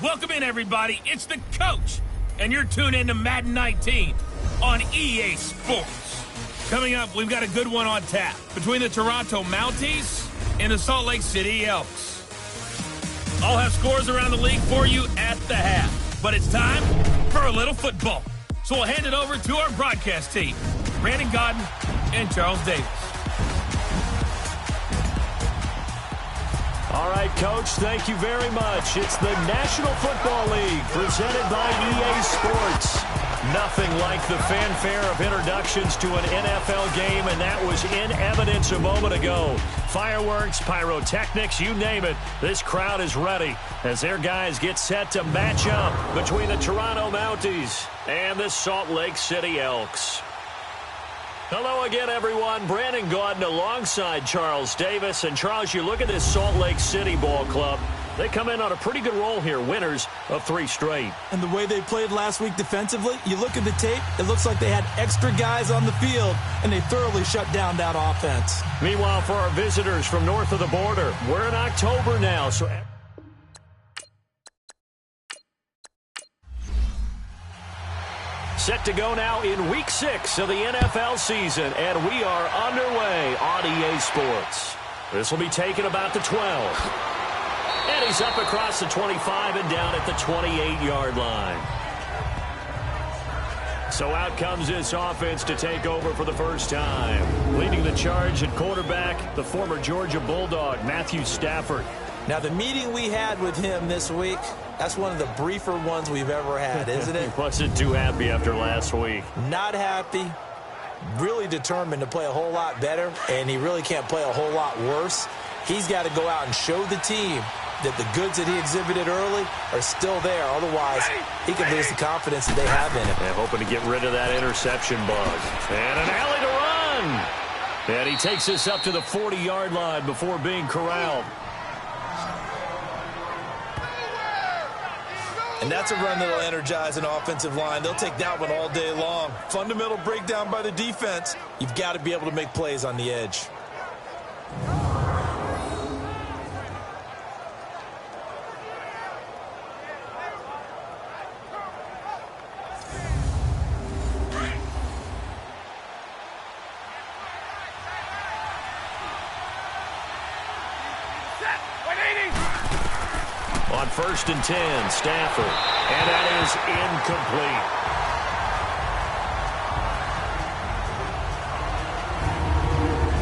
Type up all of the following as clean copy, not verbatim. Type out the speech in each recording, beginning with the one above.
Welcome in, everybody. It's the coach, and you're tuned in to Madden 19 on EA Sports. Coming up, we've got a good one on tap between the Toronto Mounties and the Salt Lake City Elks. I'll have scores around the league for you at the half, but it's time for a little football. So we'll hand it over to our broadcast team, Brandon Godden and Charles Davis. All right, Coach, thank you very much. It's the National Football League presented by EA Sports. Nothing like the fanfare of introductions to an NFL game, and that was in evidence a moment ago. Fireworks, pyrotechnics, you name it. This crowd is ready as their guys get set to match up between the Toronto Mounties and the Salt Lake City Elks. Hello again, everyone. Brandon Godden alongside Charles Davis. And, Charles, you look at this Salt Lake City ball club. They come in on a pretty good roll here, winners of 3 straight. And the way they played last week defensively, you look at the tape, it looks like they had extra guys on the field, and they thoroughly shut down that offense. Meanwhile, for our visitors from north of the border, we're in October now, so... Set to go now in Week 6 of the NFL season, and we are underway on EA Sports. This will be taken about the 12. And he's up across the 25 and down at the 28-yard line. So out comes this offense to take over for the first time. Leading the charge at quarterback, the former Georgia Bulldog, Matthew Stafford. Now, the meeting we had with him this week, that's one of the briefer ones we've ever had, isn't it? He wasn't too happy after last week. Not happy. Really determined to play a whole lot better, and he really can't play a whole lot worse. He's got to go out and show the team that the goods that he exhibited early are still there. Otherwise, he could lose the confidence that they have in him. And hoping to get rid of that interception bug. And an alley to run. And he takes this up to the 40-yard line before being corralled. And that's a run that'll energize an offensive line. They'll take that one all day long. Fundamental breakdown by the defense. You've got to be able to make plays on the edge. On 1st and 10, Stafford. And that is incomplete.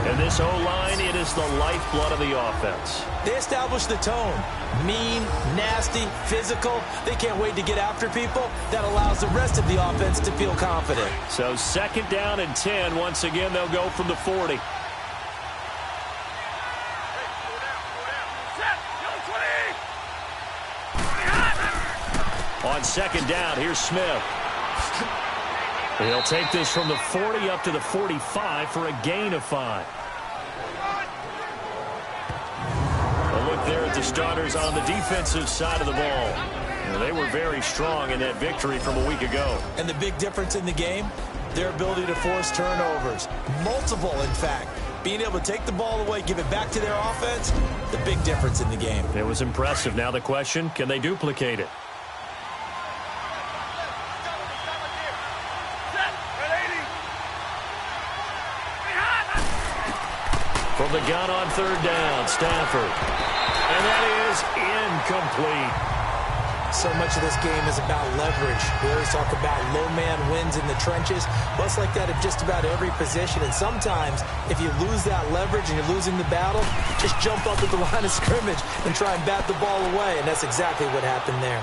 And this O-line, it is the lifeblood of the offense. They establish the tone. Mean, nasty, physical. They can't wait to get after people. That allows the rest of the offense to feel confident. So 2nd down and 10. Once again, they'll go from the 40. On 2nd down, here's Smith. He'll take this from the 40 up to the 45 for a gain of 5. A look there at the starters on the defensive side of the ball. They were very strong in that victory from a week ago. And the big difference in the game, their ability to force turnovers. Multiple, in fact. Being able to take the ball away, give it back to their offense, the big difference in the game. It was impressive. Now the question, can they duplicate it? From the gun on 3rd down, Stafford. And that is incomplete. So much of this game is about leverage. We always talk about low man wins in the trenches. Well, it's like that at just about every position. And sometimes, if you lose that leverage and you're losing the battle, just jump up at the line of scrimmage and try and bat the ball away. And that's exactly what happened there.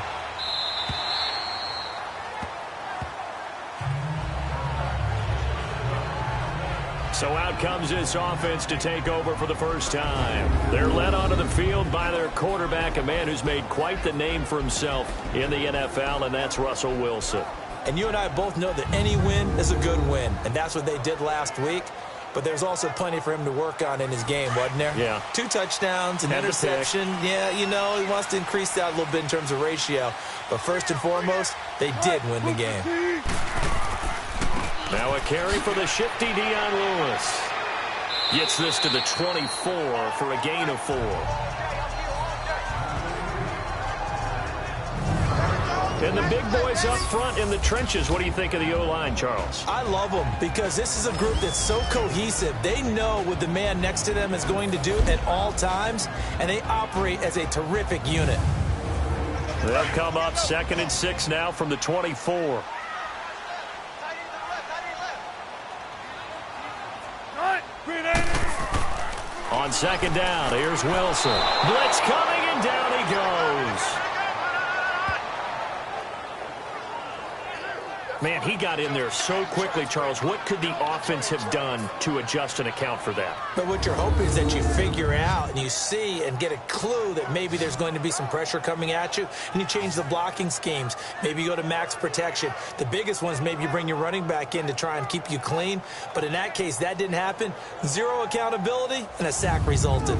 So out comes this offense to take over for the first time. They're led onto the field by their quarterback, a man who's made quite the name for himself in the NFL, and that's Russell Wilson. And you and I both know that any win is a good win, and that's what they did last week. But there's also plenty for him to work on in his game, wasn't there? Yeah. 2 touchdowns, an interception. Yeah, you know, he wants to increase that a little bit in terms of ratio. But first and foremost, they did win the game. Now a carry for the shifty Dion Lewis. Gets this to the 24 for a gain of 4. And the big boys up front in the trenches, what do you think of the O-line, Charles? I love them because this is a group that's so cohesive. They know what the man next to them is going to do at all times, and they operate as a terrific unit. They'll come up 2nd and 6 now from the 24. On 2nd down, here's Wilson. Blitz coming, and down he goes. Man, he got in there so quickly, Charles. What could the offense have done to adjust and account for that? But what you're hoping is that you figure out and you see and get a clue that maybe there's going to be some pressure coming at you, and you change the blocking schemes. Maybe you go to max protection. The biggest one is maybe you bring your running back in to try and keep you clean. But in that case, that didn't happen. Zero accountability, and a sack resulted.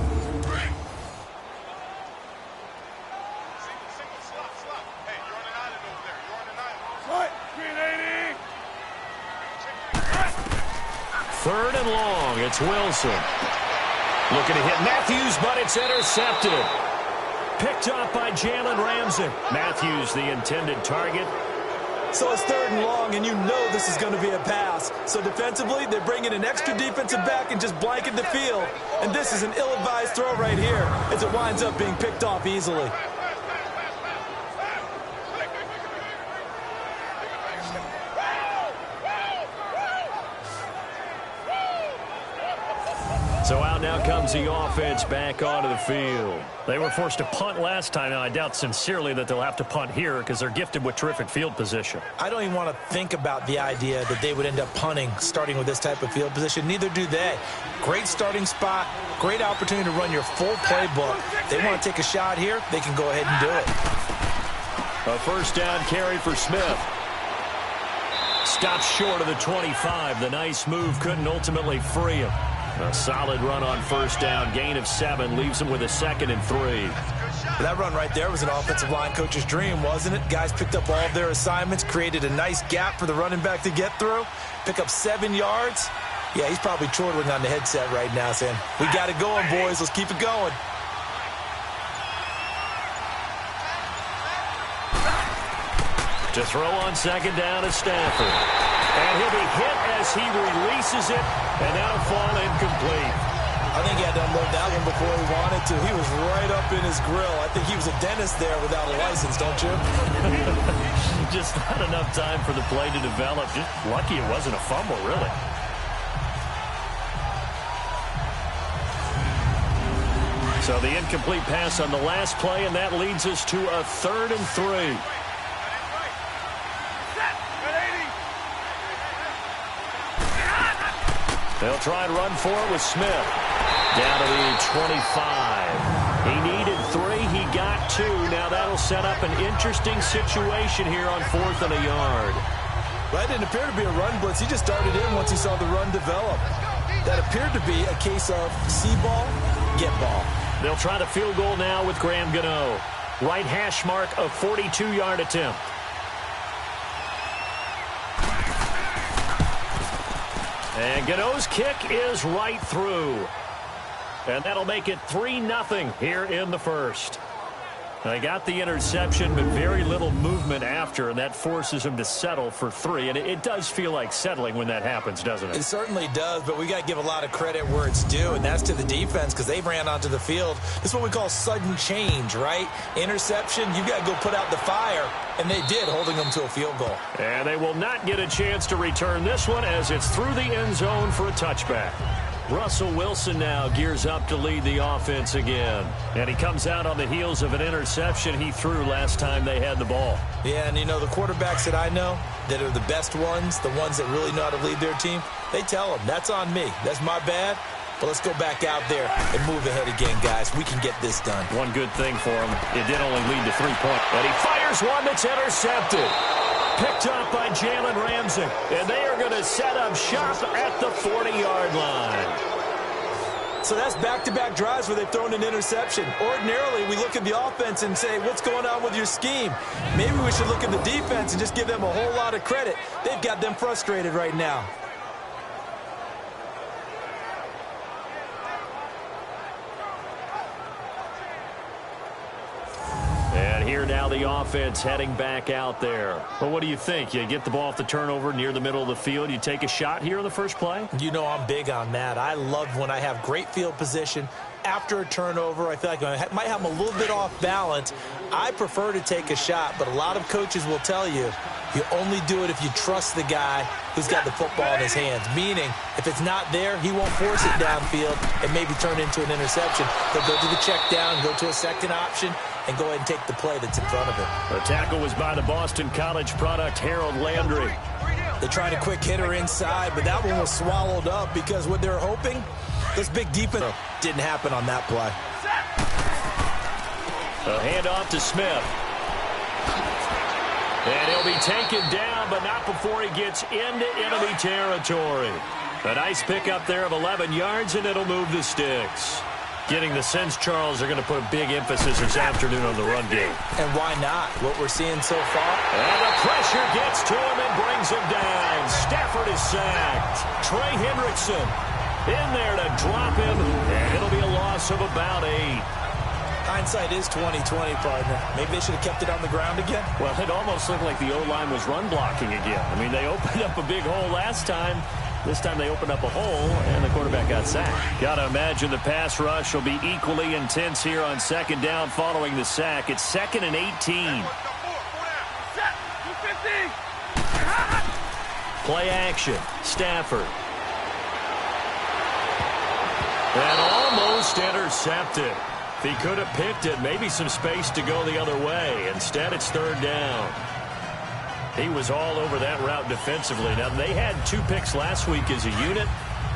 Third and long, it's Wilson. Looking to hit Matthews, but it's intercepted. Picked up by Jalen Ramsey. Matthews, the intended target. So it's 3rd and long, and you know this is going to be a pass. So defensively, they bring in an extra defensive back and just blanket the field. And this is an ill-advised throw right here as it winds up being picked off easily. So out now comes the offense back onto the field. They were forced to punt last time. Now, I doubt sincerely that they'll have to punt here because they're gifted with terrific field position. I don't even want to think about the idea that they would end up punting starting with this type of field position. Neither do they. Great starting spot, great opportunity to run your full playbook. They want to take a shot here, they can go ahead and do it. A 1st down carry for Smith. Stops short of the 25. The nice move couldn't ultimately free him. A solid run on 1st down, gain of 7, leaves him with a 2nd and 3. That run right there was an offensive line coach's dream, wasn't it? Guys picked up all of their assignments, created a nice gap for the running back to get through, pick up 7 yards. Yeah, he's probably chortling on the headset right now saying, we got it going, boys. Let's keep it going. To throw on 2nd down is Stafford. And he'll be hit as he releases it, and that'll fall incomplete. I think he had to unload that one before he wanted to. He was right up in his grill. I think he was a dentist there without a license, don't you? Just not enough time for the play to develop. Just lucky it wasn't a fumble, really. So the incomplete pass on the last play, and that leads us to a 3rd and 3. They'll try and run for it with Smith. Down to the 25. He needed 3. He got 2. Now that'll set up an interesting situation here on 4th and a yard. Well, that didn't appear to be a run blitz. He just started in once he saw the run develop. That appeared to be a case of see ball, get ball. They'll try the field goal now with Graham Gano. Right hash mark, a 42-yard attempt. And Gano's kick is right through. And that'll make it 3-0 here in the first. They got the interception, but very little movement after, and that forces him to settle for 3. And it does feel like settling when that happens, doesn't it? It certainly does, but we got to give a lot of credit where it's due, and that's to the defense because they ran onto the field. This is what we call sudden change, right? Interception, you got to go put out the fire, and they did, holding them to a field goal. And they will not get a chance to return this one as it's through the end zone for a touchback. Russell Wilson now gears up to lead the offense again. And he comes out on the heels of an interception he threw last time they had the ball. Yeah, and you know, the quarterbacks that I know that are the best ones, the ones that really know how to lead their team, they tell them, that's on me. That's my bad. But let's go back out there and move ahead again, guys. We can get this done. One good thing for him, it did only lead to 3 points. And he fires one that's intercepted. Picked up by Jalen Ramsey. And they are going to set up shop at the 40-yard line. So that's back-to-back drives where they've thrown an interception. Ordinarily, we look at the offense and say, what's going on with your scheme? Maybe we should look at the defense and just give them a whole lot of credit. They've got them frustrated right now. And here now the offense heading back out there. Well, what do you think? You get the ball off the turnover near the middle of the field. You take a shot here in the first play? You know I'm big on that. I love when I have great field position. After a turnover, I feel like I might have them a little bit off balance. I prefer to take a shot, but a lot of coaches will tell you, you only do it if you trust the guy who's got the football in his hands. Meaning, if it's not there, he won't force it downfield and maybe turn into an interception. He'll go to the check down, go to a second option, and go ahead and take the play that's in front of him. The tackle was by the Boston College product, Harold Landry. They tried a quick hitter inside, but that one was swallowed up because what they're hoping, this big defense didn't happen on that play. A handoff to Smith. And he'll be taken down, but not before he gets into enemy territory. A nice pickup there of 11 yards, and it'll move the sticks. Getting the sense, Charles, are going to put a big emphasis this afternoon on the run game. And why not? What we're seeing so far. And the pressure gets to him and brings him down. Stafford is sacked. Trey Hendrickson in there to drop him, and it'll be a loss of about 8. Hindsight is 20/20, partner. Maybe they should have kept it on the ground again. Well, it almost looked like the O-line was run blocking again. I mean, they opened up a big hole last time. This time they opened up a hole, and the quarterback got sacked. Got to imagine the pass rush will be equally intense here on second down following the sack. It's 2nd and 18. Play action. Stafford. And almost intercepted. If he could have picked it, maybe some space to go the other way. Instead, it's 3rd down. He was all over that route defensively. Now, they had 2 picks last week as a unit.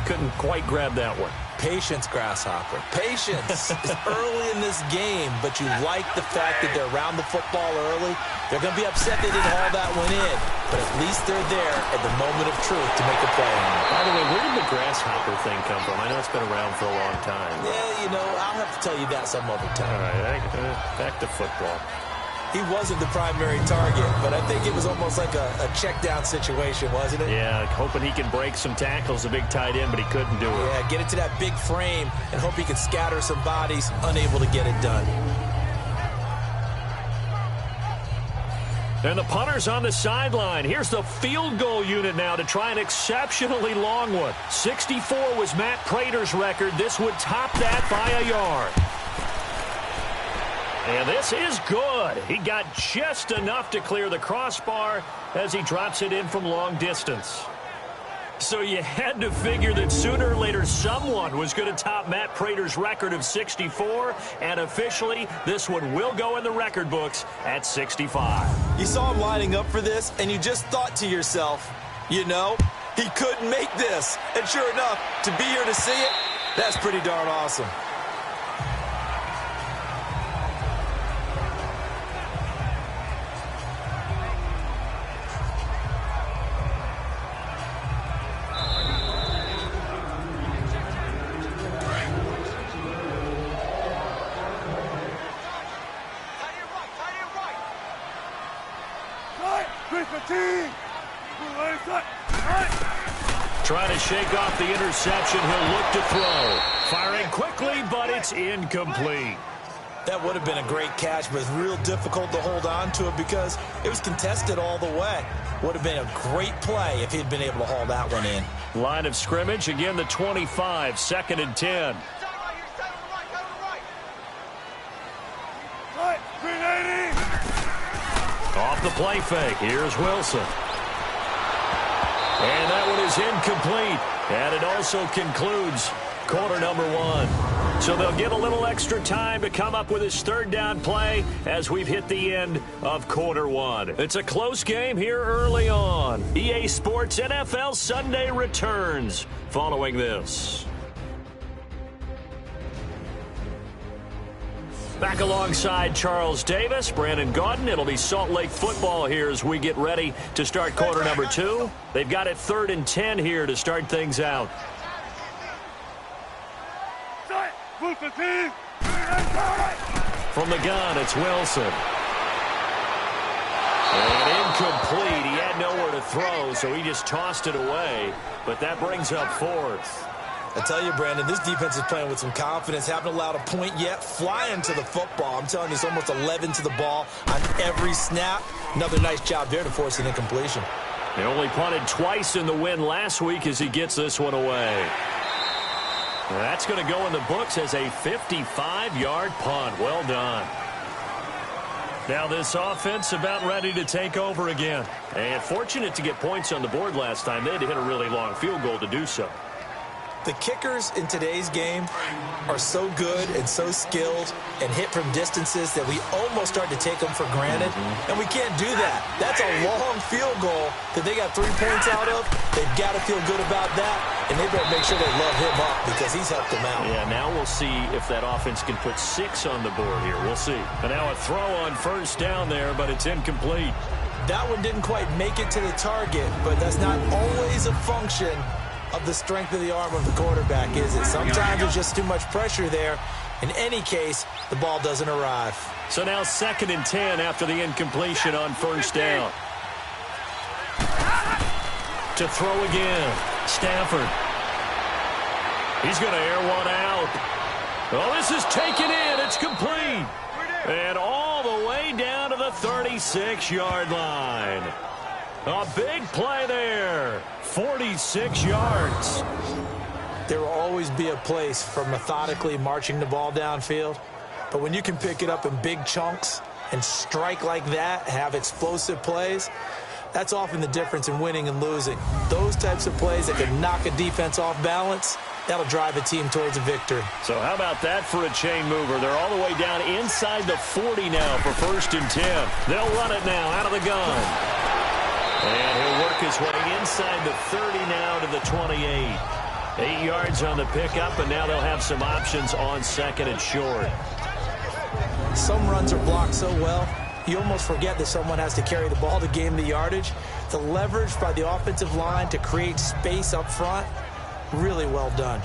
Couldn't quite grab that one. Patience, Grasshopper. Patience is early in this game, but you like the fact that they're around the football early. They're going to be upset they didn't haul that one in, but at least they're there at the moment of truth to make a play on it. By the way, where did the Grasshopper thing come from? I know it's been around for a long time. Yeah, you know, I'll have to tell you that some other time. All right, back to football. He wasn't the primary target, but I think it was almost like a check-down situation, wasn't it? Yeah, hoping he can break some tackles, a big tight end, but he couldn't do it. Yeah, get it to that big frame and hope he can scatter some bodies, unable to get it done. And the punter's on the sideline. Here's the field goal unit now to try an exceptionally long one. 64 was Matt Prater's record. This would top that by a yard. And this is good. He got just enough to clear the crossbar as he drops it in from long distance. So you had to figure that sooner or later someone was going to top Matt Prater's record of 64, and officially this one will go in the record books at 65. You saw him lining up for this, and you just thought to yourself, you know, he couldn't make this. And sure enough, to be here to see it, that's pretty darn awesome. Trying to shake off the interception. He'll look to throw. Firing quickly, but it's incomplete. That would have been a great catch, but it's real difficult to hold on to it because it was contested all the way. Would have been a great play if he'd been able to haul that one in. Line of scrimmage, again the 25, 2nd and 10. Off the play fake, here's Wilson. And that one is incomplete. And it also concludes quarter number 1. So they'll get a little extra time to come up with his 3rd down play as we've hit the end of quarter 1. It's a close game here early on. EA Sports NFL Sunday returns following this. Back alongside Charles Davis, Brandon Gaudin. It'll be Salt Lake football here as we get ready to start quarter number 2. They've got it 3rd and 10 here to start things out. From the gun, it's Wilson. And incomplete. He had nowhere to throw, so he just tossed it away. But that brings up 4th. I tell you, Brandon, this defense is playing with some confidence. Haven't allowed a point yet. Flying to the football. I'm telling you, it's almost 11 to the ball on every snap. Another nice job there to force an incompletion. They only punted twice in the win last week as he gets this one away. That's going to go in the books as a 55-yard punt. Well done. Now this offense about ready to take over again. And fortunate to get points on the board last time. They had to hit a really long field goal to do so. The kickers in today's game are so good and so skilled and hit from distances that we almost start to take them for granted, and we can't do that. That's a long field goal that they got 3 points out of. They've got to feel good about that, and they better make sure they love him up because he's helped them out. Yeah, now we'll see if that offense can put 6 on the board here. We'll see. And now a throw on first down there, but it's incomplete. That one didn't quite make it to the target, but that's not always a function of the strength of the arm of the quarterback, is it? Sometimes there's just too much pressure there. In any case, the ball doesn't arrive. So now 2nd and 10 after the incompletion on first down. To throw again, Stafford. He's going to air one out. Well, this is taken in. It's complete. And all the way down to the 36-yard line. A big play there. 46 yards. There will always be a place for methodically marching the ball downfield. But when you can pick it up in big chunks and strike like that, have explosive plays, that's often the difference in winning and losing. Those types of plays that can knock a defense off balance, that'll drive a team towards a victory. So how about that for a chain mover? They're all the way down inside the 40 now for 1st and 10. They'll run it now out of the gun. And he'll work his way inside the 30 now to the 28. 8 yards on the pickup, and now they'll have some options on 2nd and short. Some runs are blocked so well, you almost forget that someone has to carry the ball to gain the yardage. The leverage by the offensive line to create space up front, really well done.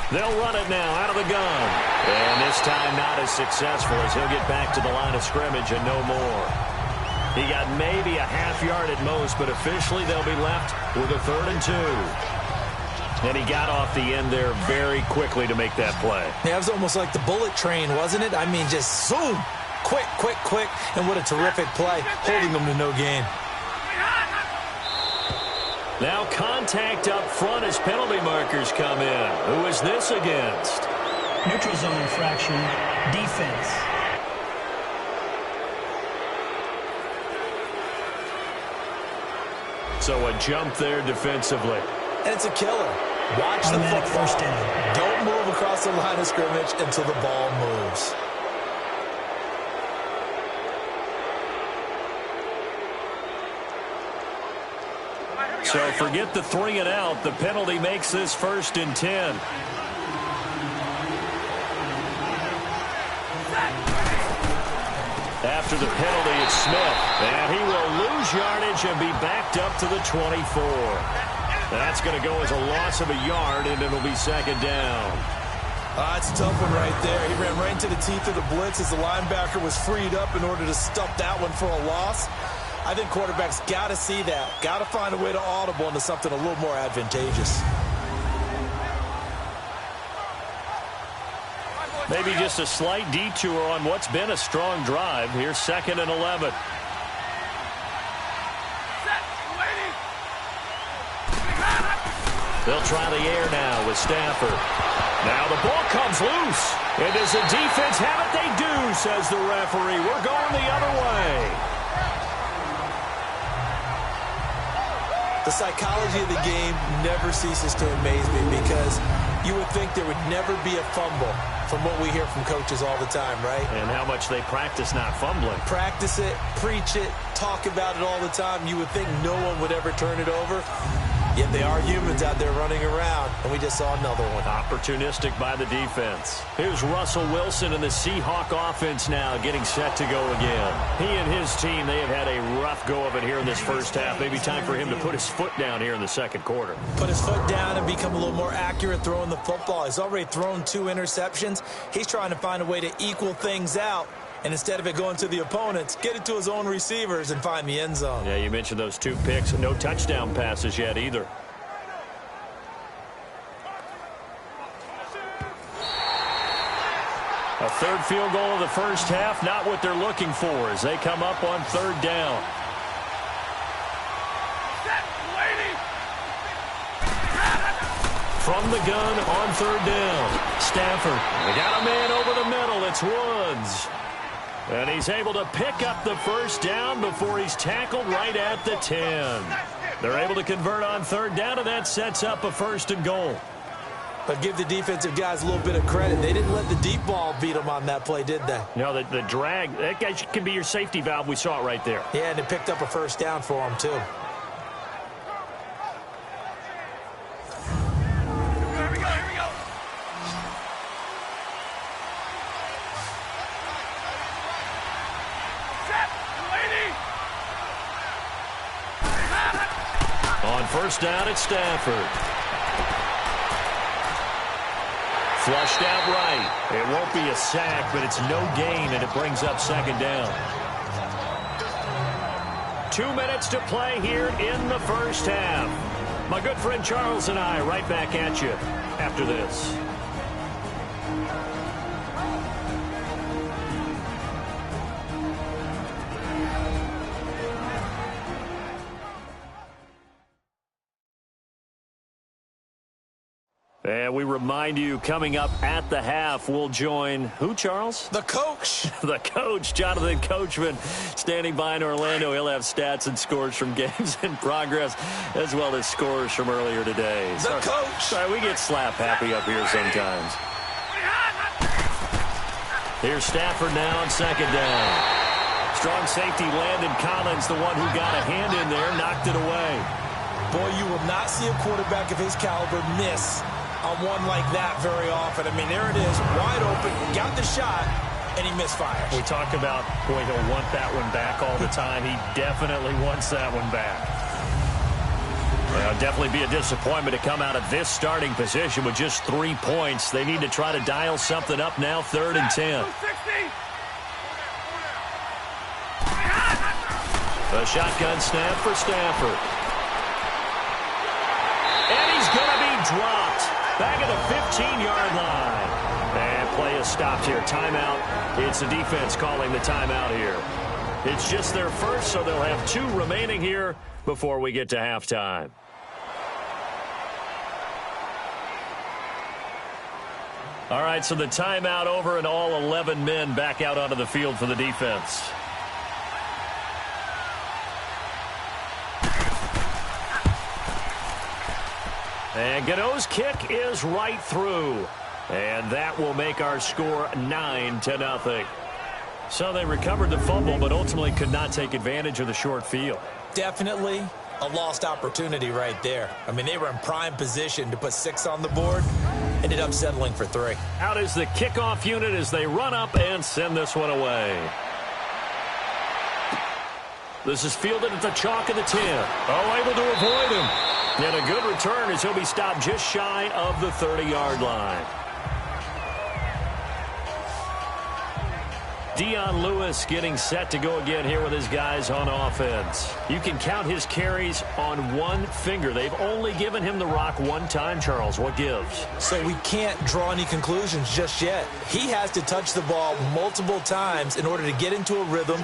They'll run it now out of the gun. And this time not as successful as he'll get back to the line of scrimmage and no more. He got maybe a half yard at most, but officially they'll be left with a 3rd and 2. And he got off the end there very quickly to make that play. Yeah, it was almost like the bullet train, wasn't it? I mean, just zoom, quick, quick, quick. And what a terrific play, holding them to no gain. Now contact up front as penalty markers come in. Who is this against? Neutral zone infraction, defense. So a jump there defensively. And it's a killer. Watch the football. First down. Don't move across the line of scrimmage until the ball moves. So forget the 3 and out. The penalty makes this 1st and 10. After the penalty, it's Smith. And he will lose yardage and be backed up to the 24. That's going to go as a loss of a yard, and it'll be 2nd down. That's a tough one right there. He ran right into the teeth of the blitz as the linebacker was freed up in order to stop that one for a loss. I think quarterbacks got to see that. Got to find a way to audible into something a little more advantageous. Maybe just a slight detour on what's been a strong drive. Here's 2nd and 11. They'll try the air now with Stafford. Now the ball comes loose. And does the defense have it? They do, says the referee. We're going the other way. The psychology of the game never ceases to amaze me because you would think there would never be a fumble from what we hear from coaches all the time, right? And how much they practice not fumbling. Practice it, preach it, talk about it all the time. You would think no one would ever turn it over. Yet they are humans out there running around, and we just saw another one. Opportunistic by the defense. Here's Russell Wilson and the Seahawk offense now getting set to go again. He and his team, they have had a rough go of it here in this first half. Maybe time for him to put his foot down here in the second quarter. Put his foot down and become a little more accurate throwing the football. He's already thrown 2 interceptions. He's trying to find a way to equal things out. And instead of it going to the opponents, get it to his own receivers and find the end zone. Yeah, you mentioned those 2 picks. No touchdown passes yet either. A third field goal of the first half, not what they're looking for as they come up on 3rd down. From the gun on 3rd down, Stafford. They got a man over the middle. It's Woods. And he's able to pick up the first down before he's tackled right at the 10. They're able to convert on 3rd down, and that sets up a 1st and goal. But give the defensive guys a little bit of credit. They didn't let the deep ball beat them on that play, did they? No, the drag, that guy can be your safety valve. We saw it right there. Yeah, and it picked up a 1st down for them, too. On 1st down, it's Stafford. Flushed out right. It won't be a sack, but it's no gain, and it brings up 2nd down. 2 minutes to play here in the first half. My good friend Charles and I right back at you after this. And we remind you, coming up at the half, we'll join who, Charles? The coach. The coach, Jonathan Coachman, standing by in Orlando. He'll have stats and scores from games in progress, as well as scores from earlier today. The coach. Sorry, we get slap happy up here sometimes. Here's Stafford now on 2nd down. Strong safety Landon Collins, the one who got a hand in there, knocked it away. Boy, you will not see a quarterback of his caliber miss on one like that very often. I mean, there it is, wide open, got the shot, and he misfires. We talk about, boy, he'll want that one back all the time. He definitely wants that one back. Well, it'll definitely be a disappointment to come out of this starting position with just 3 points. They need to try to dial something up now, 3rd and 10. A shotgun snap for Stafford. And he's going to be dropped. Back at the 15-yard line. And play is stopped here. Timeout. It's the defense calling the timeout here. It's just their first, so they'll have 2 remaining here before we get to halftime. All right, so the timeout over and all 11 men back out onto the field for the defense. And Gano's kick is right through. And that will make our score 9-0. So they recovered the fumble, but ultimately could not take advantage of the short field. Definitely a lost opportunity right there. I mean, they were in prime position to put 6 on the board. Ended up settling for 3. Out is the kickoff unit as they run up and send this one away. This is fielded at the chalk of the 10. Oh, able to avoid him. And a good return as he'll be stopped just shy of the 30-yard line. Dion Lewis getting set to go again here with his guys on offense. You can count his carries on one finger. They've only given him the rock 1 time, Charles. What gives? So we can't draw any conclusions just yet. He has to touch the ball multiple times in order to get into a rhythm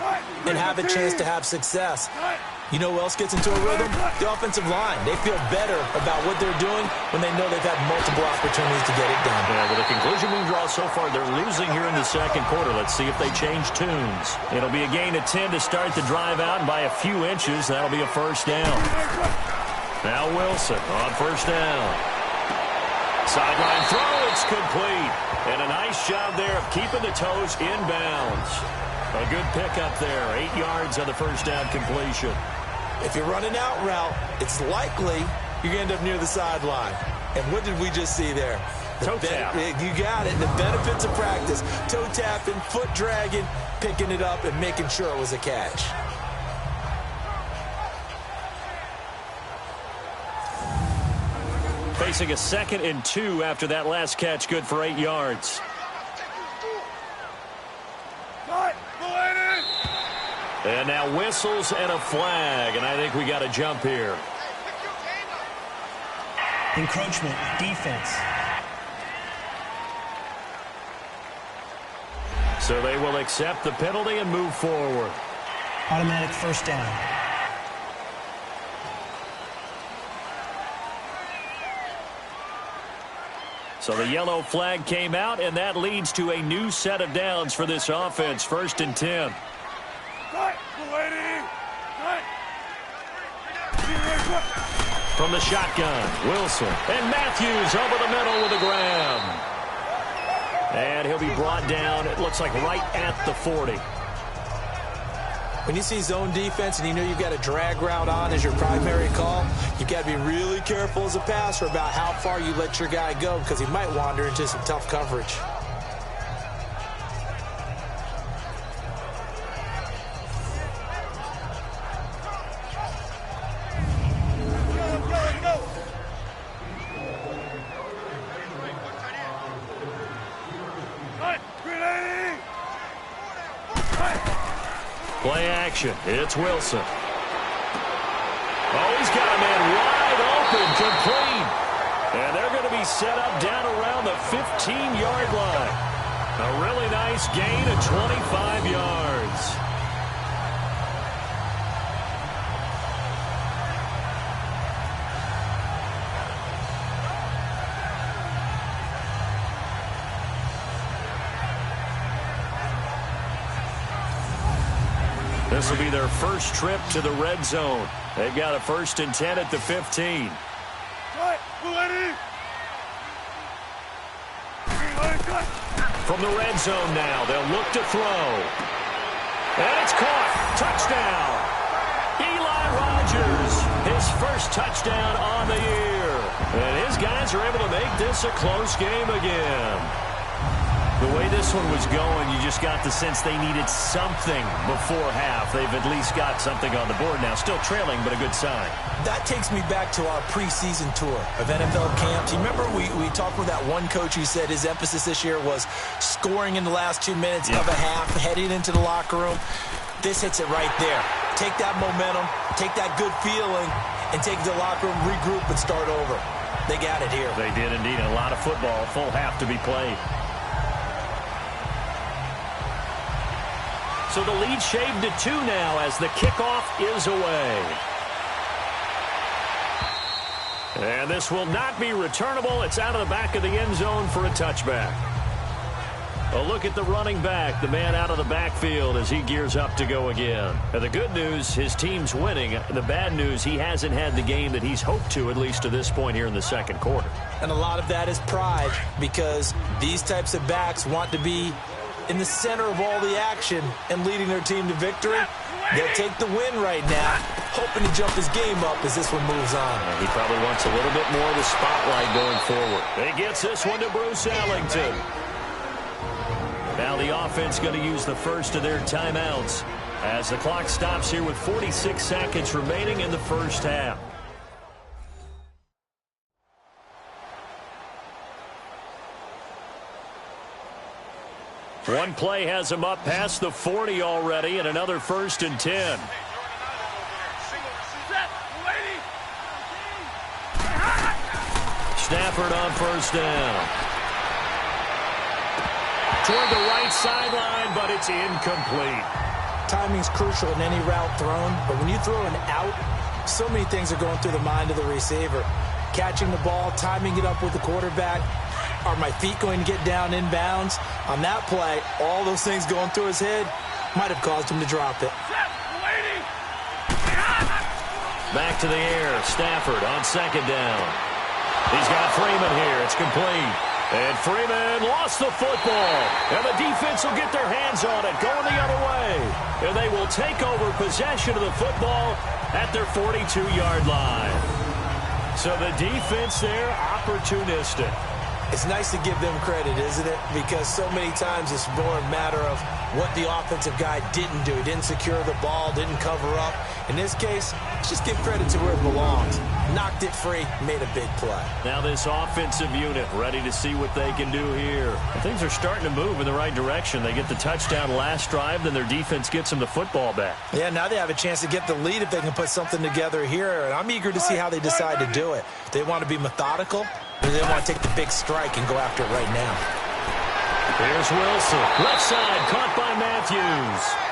and have a chance to have success. You know who else gets into a rhythm? The offensive line. They feel better about what they're doing when they know they've had multiple opportunities to get it done. Yeah, well, the conclusion we draw so far, they're losing here in the second quarter. Let's see if they change tunes. It'll be a gain of 10 to start the drive out, and by a few inches, that'll be a 1st down. Now Wilson on 1st down. Sideline throw, it's complete. And a nice job there of keeping the toes in bounds. A good pickup there, 8 yards on the 1st down completion. If you're running out route, it's likely you're going to end up near the sideline. And what did we just see there? Toe tap. You got it. The benefits of practice. Toe tapping, foot dragging, picking it up, and making sure it was a catch. Facing a 2nd and 2 after that last catch, good for 8 yards. And now whistles and a flag, and I think we got a jump here. Encroachment, defense. So they will accept the penalty and move forward. Automatic first down. So the yellow flag came out, and that leads to a new set of downs for this offense. 1st and 10. From the shotgun, Wilson. And Matthews over the middle with a grab. And he'll be brought down, it looks like right at the 40. When you see zone defense and you know you've got a drag route on as your primary call, you've got to be really careful as a passer about how far you let your guy go because he might wander into some tough coverage. Play action. It's Wilson. Oh, he's got a man wide open, complete. And they're going to be set up down around the 15-yard line. A really nice gain of 25 yards. This will be their first trip to the red zone. They've got a 1st and 10 at the 15. From the red zone now, they'll look to throw. And it's caught. Touchdown. Eli Rogers, his first touchdown on the year. And his guys are able to make this a close game again. The way this one was going, you just got the sense they needed something before half. They've at least got something on the board now. Still trailing, but a good sign. That takes me back to our preseason tour of NFL camps. You remember we talked with that one coach who said his emphasis this year was scoring in the last 2 minutes of a half, heading into the locker room. This hits it right there. Take that momentum, take that good feeling, and take it to the locker room, regroup, and start over. They got it here. They did indeed. A lot of football, full half to be played. So the lead shaved to 2 now as the kickoff is away. And this will not be returnable. It's out of the back of the end zone for a touchback. A look at the running back, the man out of the backfield as he gears up to go again. And the good news, his team's winning. The bad news, he hasn't had the game that he's hoped to, at least to this point here in the second quarter. And a lot of that is pride, because these types of backs want to be in the center of all the action and leading their team to victory. They'll take the win right now, hoping to jump his game up as this one moves on. And he probably wants a little bit more of the spotlight going forward. He gets this one to Bruce Ellington. Now the offense going to use the first of their timeouts as the clock stops here with 46 seconds remaining in the first half. One play has him up past the 40 already, and another 1st and 10. Stafford on 1st down. Toward the right sideline, but it's incomplete. Timing's crucial in any route thrown, but when you throw an out, so many things are going through the mind of the receiver. Catching the ball, timing it up with the quarterback. Are my feet going to get down inbounds? On that play, all those things going through his head might have caused him to drop it. Back to the air. Stafford on 2nd down. He's got Freeman here. It's complete. And Freeman lost the football. And the defense will get their hands on it, going the other way. And they will take over possession of the football at their 42-yard line. So the defense there, opportunistic. It's nice to give them credit, isn't it? Because so many times it's more a matter of what the offensive guy didn't do. He didn't secure the ball, didn't cover up. In this case, let's just give credit to where it belongs. Knocked it free, made a big play. Now this offensive unit ready to see what they can do here. And things are starting to move in the right direction. They get the touchdown last drive, then their defense gets them the football back. Yeah, now they have a chance to get the lead if they can put something together here. And I'm eager to see how they decide to do it. They want to be methodical, or they want to take the big strike and go after it right now. Here's Wilson. Left side, caught by Matthews.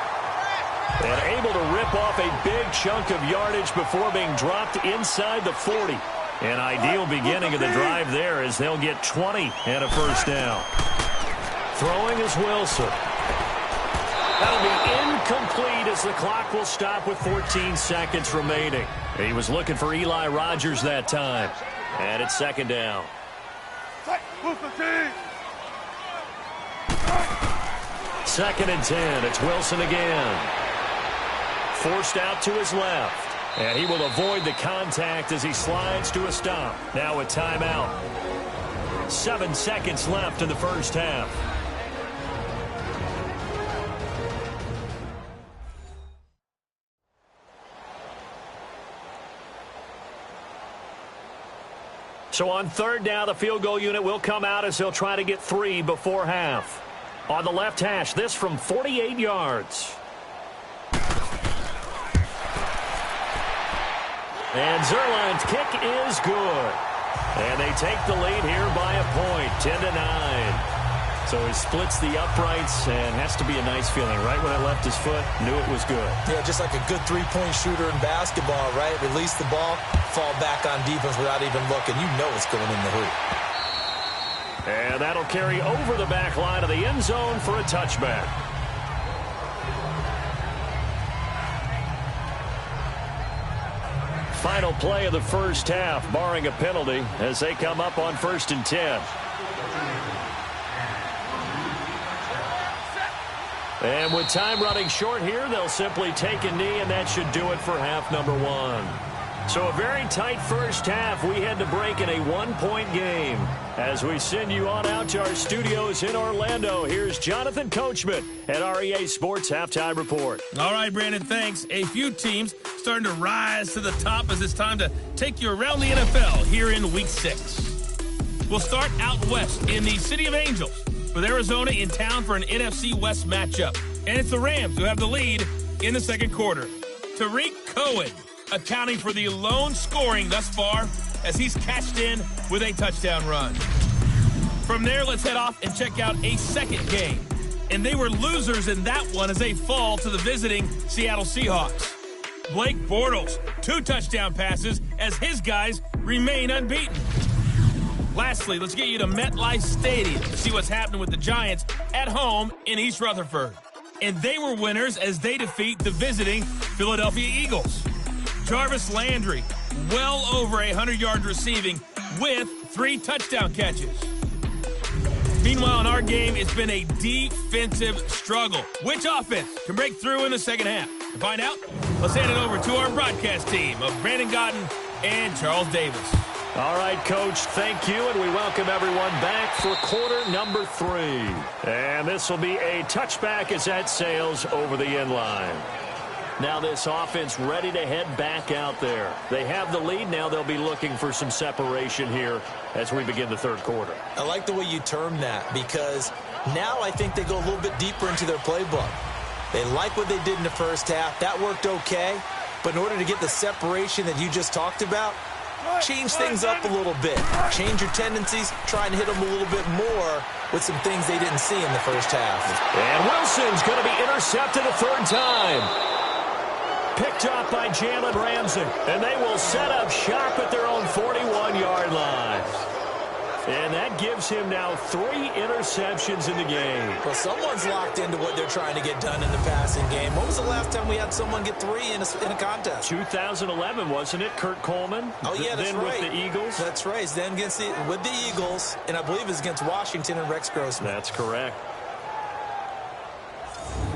And able to rip off a big chunk of yardage before being dropped inside the 40. An ideal beginning of the drive there as they'll get 20 and a first down. Throwing is Wilson. That'll be incomplete as the clock will stop with 14 seconds remaining. He was looking for Eli Rogers that time. And it's second down. Second and 10. It's Wilson again. Forced out to his left. And he will avoid the contact as he slides to a stop. Now a timeout. 7 seconds left in the first half. So on third down, the field goal unit will come out as they'll try to get 3 before half. On the left hash, this from 48 yards. And Zerline's kick is good. And they take the lead here by a point, 10-9. So he splits the uprights and has to be a nice feeling. Right when it left his foot, knew it was good. Yeah, just like a good three-point shooter in basketball, right? Release the ball, fall back on defense without even looking. You know it's going in the hoop. And that'll carry over the back line of the end zone for a touchback. Final play of the first half, barring a penalty, as they come up on 1st and 10. And with time running short here, they'll simply take a knee, and that should do it for half number 1. So a very tight first half. We had to break in a 1-point game. As we send you on out to our studios in Orlando, here's Jonathan Coachman at REA Sports Halftime Report. All right, Brandon, thanks. A few teams starting to rise to the top as it's time to take you around the NFL here in Week 6. We'll start out west in the City of Angels with Arizona in town for an NFC West matchup. And it's the Rams who have the lead in the second quarter. Tariq Cohen accounting for the lone scoring thus far as he's cashed in with a touchdown run. From there, let's head off and check out a second game. And they were losers in that one as they fall to the visiting Seattle Seahawks. Blake Bortles, 2 touchdown passes as his guys remain unbeaten. Lastly, let's get you to MetLife Stadium to see what's happening with the Giants at home in East Rutherford. And they were winners as they defeat the visiting Philadelphia Eagles. Jarvis Landry, well over 100 yards receiving with 3 touchdown catches. Meanwhile, in our game, it's been a defensive struggle. Which offense can break through in the second half? To find out, let's hand it over to our broadcast team of Brandon Godden and Charles Davis. All right, Coach, thank you, and we welcome everyone back for quarter number 3. And this will be a touchback as that sails over the end line. Now this offense ready to head back out there. They have the lead. Now they'll be looking for some separation here as we begin the third quarter. I like the way you term that because now I think they go a little bit deeper into their playbook. They like what they did in the first half. That worked okay. But in order to get the separation that you just talked about, change things up a little bit. Change your tendencies. Try and hit them a little bit more with some things they didn't see in the first half. And Wilson's going to be intercepted a third time. Picked up by Jalen Ramsey. And they will set up shop at their own 41-yard line. And that gives him now 3 interceptions in the game. Well, someone's locked into what they're trying to get done in the passing game. When was the last time we had someone get 3 in a contest? 2011, wasn't it? Kurt Coleman? Oh, yeah, that's then right. With the Eagles? That's right. Then with the Eagles, and I believe it's against Washington and Rex Grossman. That's correct.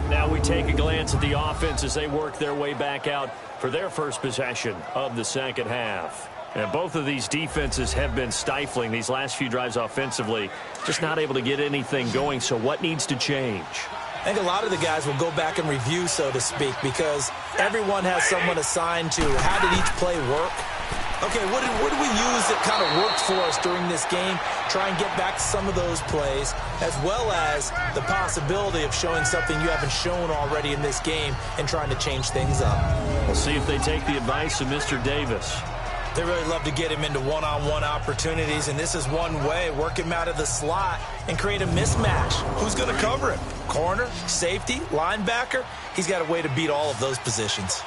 Now we take a glance at the offense as they work their way back out for their first possession of the second half. And both of these defenses have been stifling these last few drives offensively. Just not able to get anything going. So what needs to change? I think a lot of the guys will go back and review, so to speak, because everyone has someone assigned to how did each play work. Okay, what did we use that kind of worked for us during this game? Try and get back to some of those plays, as well as the possibility of showing something you haven't shown already in this game and trying to change things up. We'll see if they take the advice of Mr. Davis. They really love to get him into one-on-one opportunities, and this is one way. Work him out of the slot and create a mismatch. Who's going to cover him? Corner, safety, linebacker? He's got a way to beat all of those positions.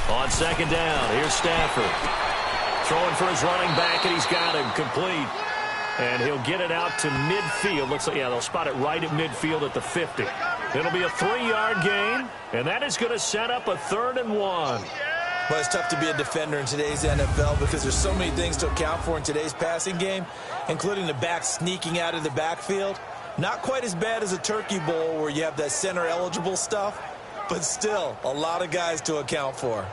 On second down, here's Stafford. Throwing for his running back, and he's got him complete. And he'll get it out to midfield. Looks like, yeah, they'll spot it right at midfield at the 50. It'll be a 3-yard gain, and that is going to set up a 3rd and 1. Well, it's tough to be a defender in today's NFL because there's so many things to account for in today's passing game, including the back sneaking out of the backfield. Not quite as bad as a turkey bowl where you have that center-eligible stuff, but still a lot of guys to account for.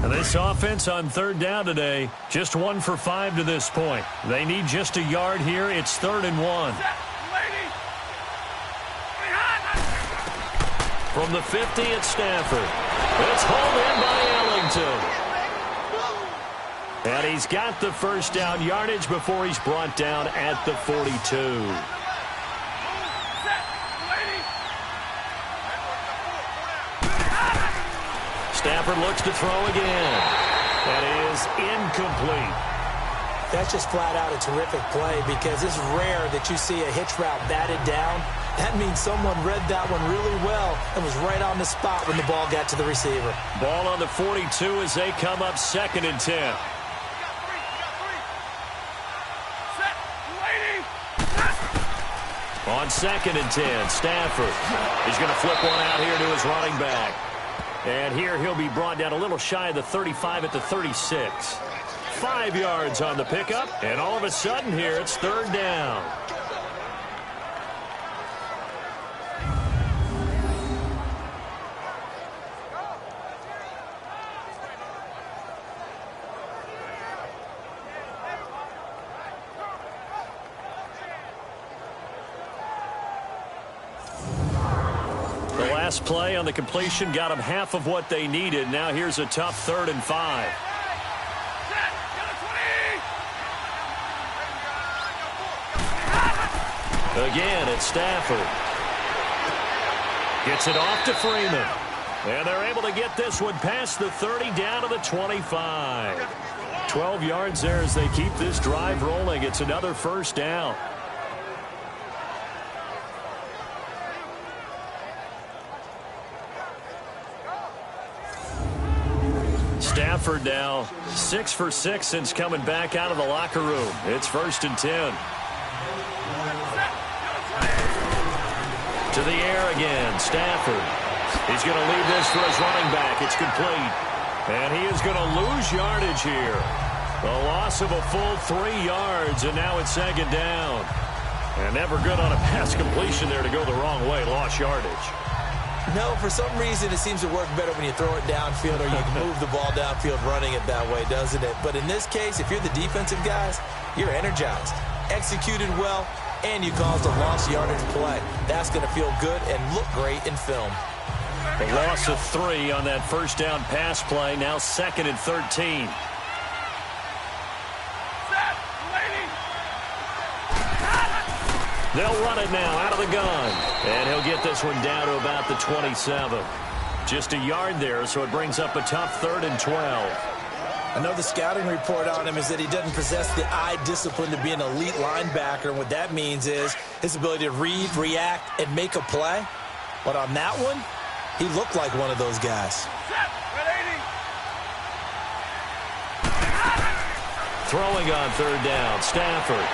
And this offense on 3rd down today, just 1 for 5 to this point. They need just a yard here. It's 3rd and 1. From the 50, it's Stafford. It's hauled in by Ellington. And he's got the first down yardage before he's brought down at the 42. Stafford looks to throw again. That is incomplete. That's just flat out a terrific play because it's rare that you see a hitch route batted down. That means someone read that one really well and was right on the spot when the ball got to the receiver. Ball on the 42 as they come up 2nd and 10. On 2nd and 10, Stafford. He's going to flip one out here to his running back. And here he'll be brought down a little shy of the 35 at the 36. 5 yards on the pickup, and all of a sudden here it's 3rd down. Play on the completion got them half of what they needed. Now here's a tough 3rd and 5. Again, it's Stafford. Gets it off to Freeman. And they're able to get this one past the 30 down to the 25. 12 yards there as they keep this drive rolling. It's another 1st down. Stafford now 6 for 6 since coming back out of the locker room. It's 1st and 10. To the air again, Stafford. He's going to leave this for his running back. It's complete. And he is going to lose yardage here. A loss of a full 3 yards, and now it's 2nd down. And never good on a pass completion there to go the wrong way. Lost yardage. No, for some reason it seems to work better when you throw it downfield or you can move the ball downfield running it that way, doesn't it? But in this case, if you're the defensive guys, you're energized, executed well, and you caused a lost yardage play. That's going to feel good and look great in film. A loss of 3 on that 1st down pass play. Now 2nd and 13. They'll run it now out of the gun. And he'll get this one down to about the 27. Just a yard there, so it brings up a tough 3rd and 12. I know the scouting report on him is that he doesn't possess the eye discipline to be an elite linebacker. And what that means is his ability to read, react, and make a play. But on that one, he looked like one of those guys. Throwing on 3rd down, Stafford.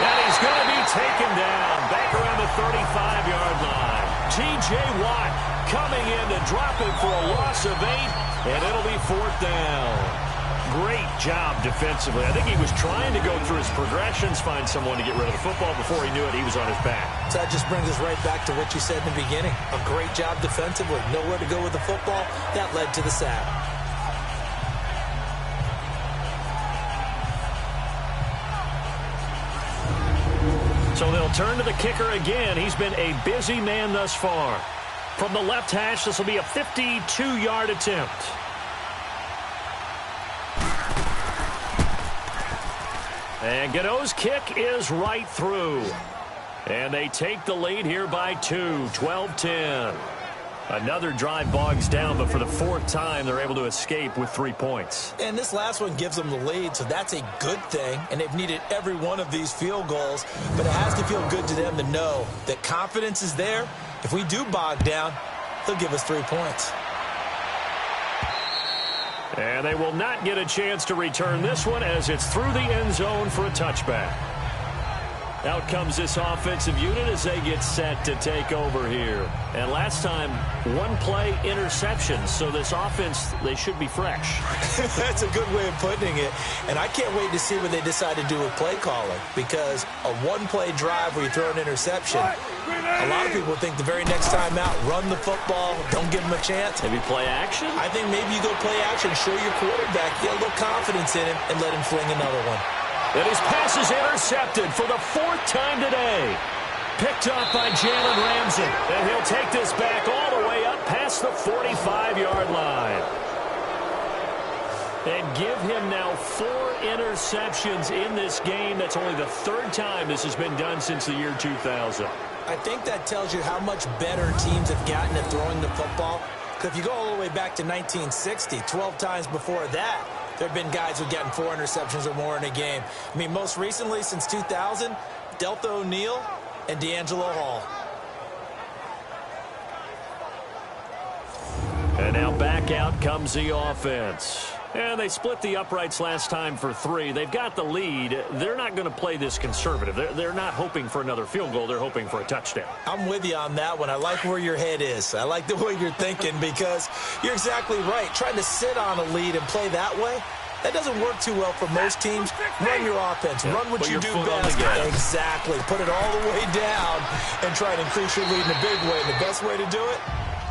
And he's going to be taken down back around the 35-yard line. T.J. Watt coming in to drop it for a loss of 8, and it'll be 4th down. Great job defensively. I think he was trying to go through his progressions, find someone to get rid of the football. Before he knew it, he was on his back. So that just brings us right back to what you said in the beginning. A great job defensively. Nowhere to go with the football. That led to the sack. So they'll turn to the kicker again. He's been a busy man thus far. From the left hash, this will be a 52-yard attempt. And Godot's kick is right through. And they take the lead here by 2, 12-10. Another drive bogs down, but for the fourth time, they're able to escape with 3 points. And this last one gives them the lead, so that's a good thing. And they've needed every one of these field goals, but it has to feel good to them to know that confidence is there. If we do bog down, they'll give us 3 points. And they will not get a chance to return this one as it's through the end zone for a touchback. Out comes this offensive unit as they get set to take over here. And last time, one play interception. So this offense, they should be fresh. That's a good way of putting it. And I can't wait to see what they decide to do with play calling. Because a one-play drive where you throw an interception, a lot of people think the very next time out, run the football, don't give them a chance. Maybe play action? I think maybe you go play action, show your quarterback, get a little confidence in him, and let him fling another one. And his pass is intercepted for the fourth time today. Picked up by Jalen Ramsey. And he'll take this back all the way up past the 45-yard line. And give him now 4 interceptions in this game. That's only the third time this has been done since the year 2000. I think that tells you how much better teams have gotten at throwing the football. Because if you go all the way back to 1960, 12 times before that, there have been guys who've gotten 4 interceptions or more in a game. I mean, most recently, since 2000, Deltha O'Neal and D'Angelo Hall. And now back out comes the offense. And they split the uprights last time for 3. They've got the lead. They're not going to play this conservative. They're not hoping for another field goal. They're hoping for a touchdown. I'm with you on that one. I like where your head is. I like the way you're thinking because you're exactly right. Trying to sit on a lead and play that way, that doesn't work too well for most teams. Run your offense. Run what you do best. Exactly. Put it all the way down and try to increase your lead in a big way. And the best way to do it,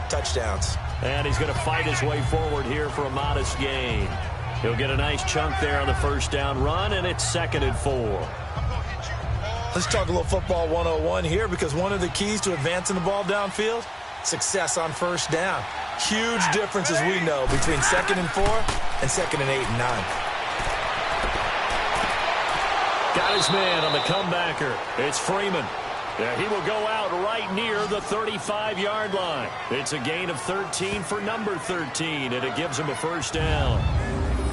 touchdowns. And he's going to fight his way forward here for a modest gain. He'll get a nice chunk there on the first down run, and it's 2nd and 4. Let's talk a little football 101 here because one of the keys to advancing the ball downfield, success on first down. Huge difference, as we know, between 2nd and 4 and 2nd and 8 and 9. Got his man on the comebacker. It's Freeman. Yeah, he will go out right near the 35-yard line. It's a gain of 13 for number 13, and it gives him a first down.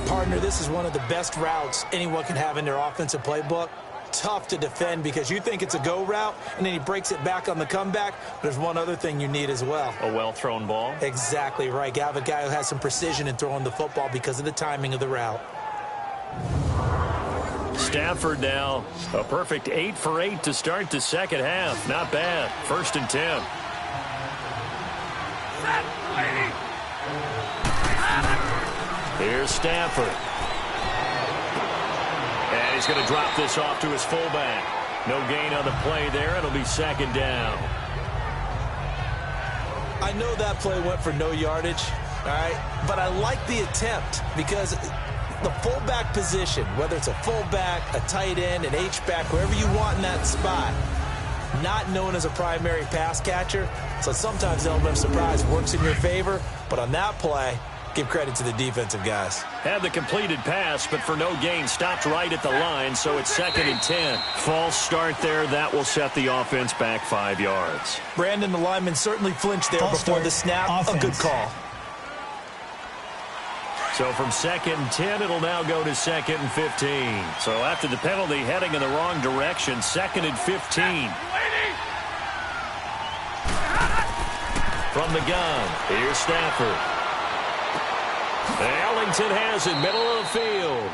Partner, this is one of the best routes anyone can have in their offensive playbook. Tough to defend because you think it's a go route, and then he breaks it back on the comeback. There's one other thing you need as well. A well-thrown ball? Exactly right. You have a guy who has some precision in throwing the football because of the timing of the route. Stafford now, a perfect 8 for 8 to start the second half. Not bad. 1st and 10. Here's Stafford. And he's going to drop this off to his fullback. No gain on the play there. It'll be 2nd down. I know that play went for no yardage, all right? But I like the attempt because the fullback position, whether it's a fullback, a tight end, an H-back, wherever you want in that spot, not known as a primary pass catcher. So sometimes the element of surprise works in your favor. But on that play, give credit to the defensive guys. Had the completed pass, but for no gain, stopped right at the line, so it's 2nd and 10. False start there. That will set the offense back 5 yards. Brandon, the lineman certainly flinched there before the snap. Offense. A good call. So from 2nd and 10, it'll now go to 2nd and 15. So after the penalty, heading in the wrong direction, 2nd and 15. From the gun, here's Stafford. Ellington has it, middle of the field.